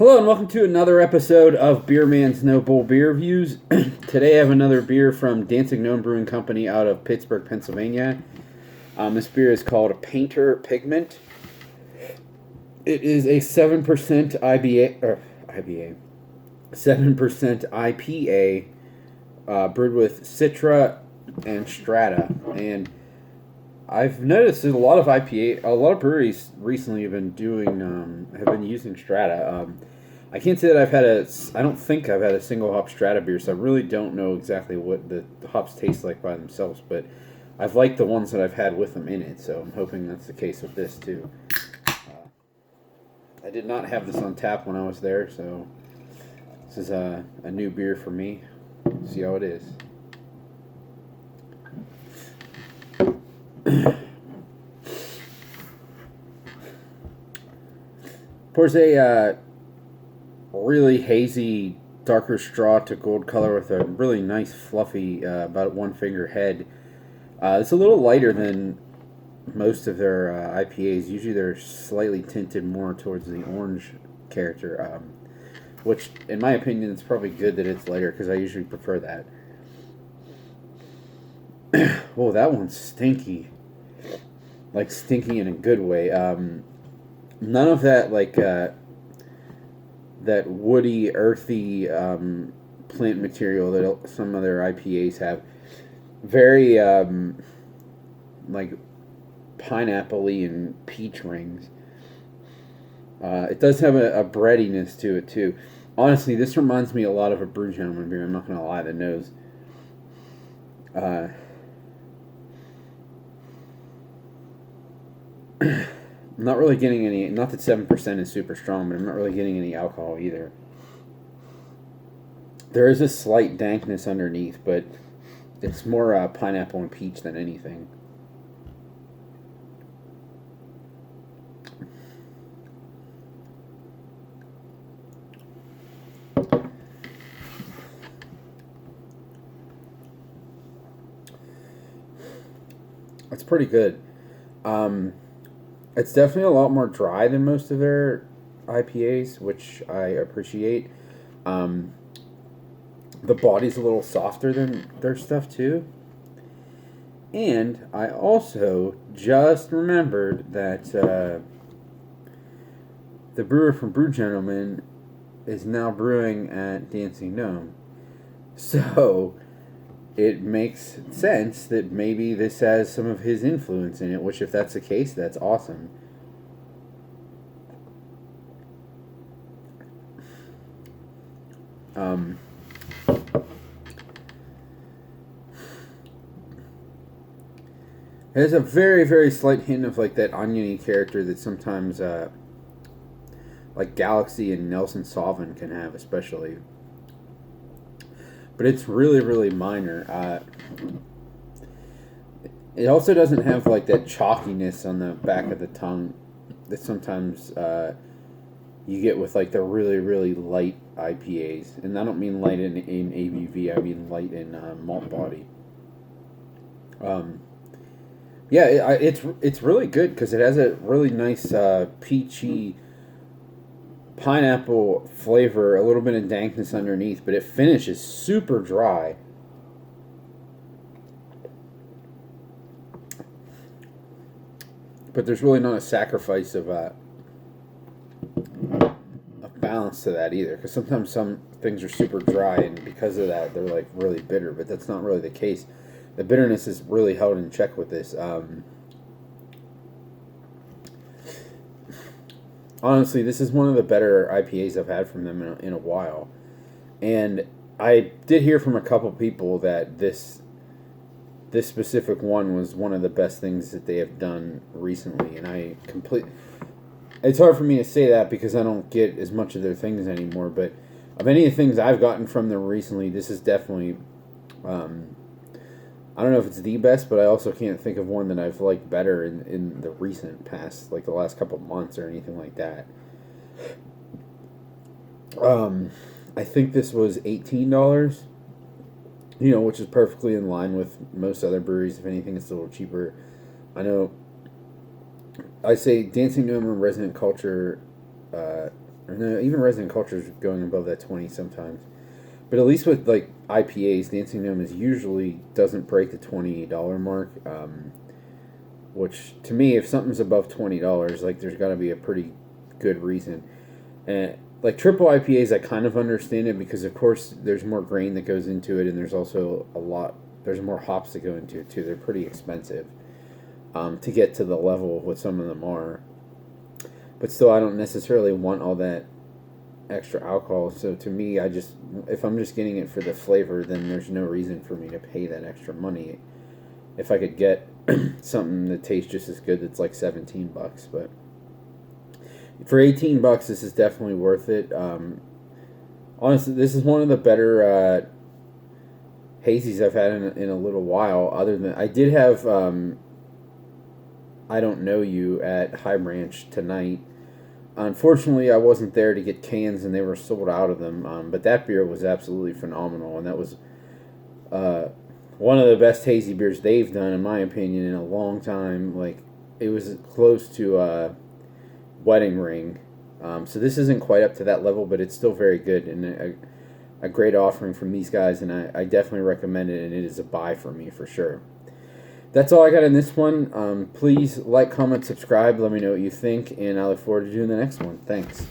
Hello and welcome to another episode of Beer Man's No Bull Beer Reviews. Today I have another beer from Gnome Brewing Company out of Pittsburgh, Pennsylvania. This beer is called Painter Pigment. It is a 7% IBA, 7% IPA, brewed with Citra and Strata. And I've noticed that a lot of breweries recently have been using Strata. I can't say that I don't think I've had a single hop Strata beer, so I really don't know exactly what the hops taste like by themselves, but I've liked the ones that I've had with them in it, so I'm hoping that's the case with this too. I did not have this on tap when I was there, so this is a new beer for me. See how it is. Pours a really hazy, darker straw to gold color with a really nice, fluffy, about one finger head. It's a little lighter than most of their IPAs. Usually they're slightly tinted more towards the orange character, which, in my opinion, it's probably good that it's lighter because I usually prefer that. Oh, that one's stinky. Like, stinky in a good way. None of that, that woody, earthy plant material that some other IPAs have. Very, pineapple-y and peach rings. It does have a breadiness to it, too. Honestly, this reminds me a lot of a Brew Gentleman beer. I'm not going to lie, the nose. I'm not really getting any, not that 7% is super strong, but I'm not really getting any alcohol either. There is a slight dankness underneath, but it's more pineapple and peach than anything. It's pretty good. It's definitely a lot more dry than most of their IPAs, which I appreciate. The body's a little softer than their stuff, too. And I also just remembered that the brewer from Brew Gentleman is now brewing at Dancing Gnome. So it makes sense that maybe this has some of his influence in it, which, if that's the case, that's awesome. There's a very, very slight hint of like that oniony character that sometimes like Galaxy and Nelson Sauvin can have, especially. But it's really, really minor. It also doesn't have like that chalkiness on the back of the tongue that sometimes you get with like the really, really light IPAs. And I don't mean light in ABV, I mean light in malt body. It's really good because it has a really nice peachy pineapple flavor, a little bit of dankness underneath, but it finishes super dry. But there's really not a sacrifice of balance to that either, because sometimes some things are super dry, and because of that, they're like really bitter. But that's not really the case. The bitterness is really held in check with this. Honestly, this is one of the better IPAs I've had from them in a while. And I did hear from a couple people that this specific one was one of the best things that they have done recently. And it's hard for me to say that because I don't get as much of their things anymore. But of any of the things I've gotten from them recently, this is definitely, I don't know if it's the best, but I also can't think of one that I've liked better in the recent past, like the last couple of months or anything like that. I think this was $18, which is perfectly in line with most other breweries. If anything, it's a little cheaper. I know I say Dancing Gnome and Resident Culture Or no, even Resident Culture is going above that 20 sometimes. But at least with like IPAs, Dancing Gnome is usually doesn't break the $20 mark. Which to me, if something's above $20, like there's got to be a pretty good reason. And like triple IPAs, I kind of understand it because of course there's more grain that goes into it, and there's also there's more hops that go into it too. They're pretty expensive to get to the level of what some of them are. But still, I don't necessarily want all that extra alcohol. So to me, if I'm just getting it for the flavor, then there's no reason for me to pay that extra money. If I could get something that tastes just as good, that's like $17. But for $18, this is definitely worth it. Honestly, this is one of the better hazies I've had in a little while. Other than I did have I Don't Know You at High Branch tonight. Unfortunately, I wasn't there to get cans, and they were sold out of them. But that beer was absolutely phenomenal, and that was one of the best hazy beers they've done, in my opinion, in a long time. Like, it was close to Wedding Ring. So this isn't quite up to that level, but it's still very good, and a great offering from these guys, and I definitely recommend it, and it is a buy for me for sure. That's all I got in this one. Please like, comment, subscribe. Let me know what you think, and I look forward to doing the next one. Thanks.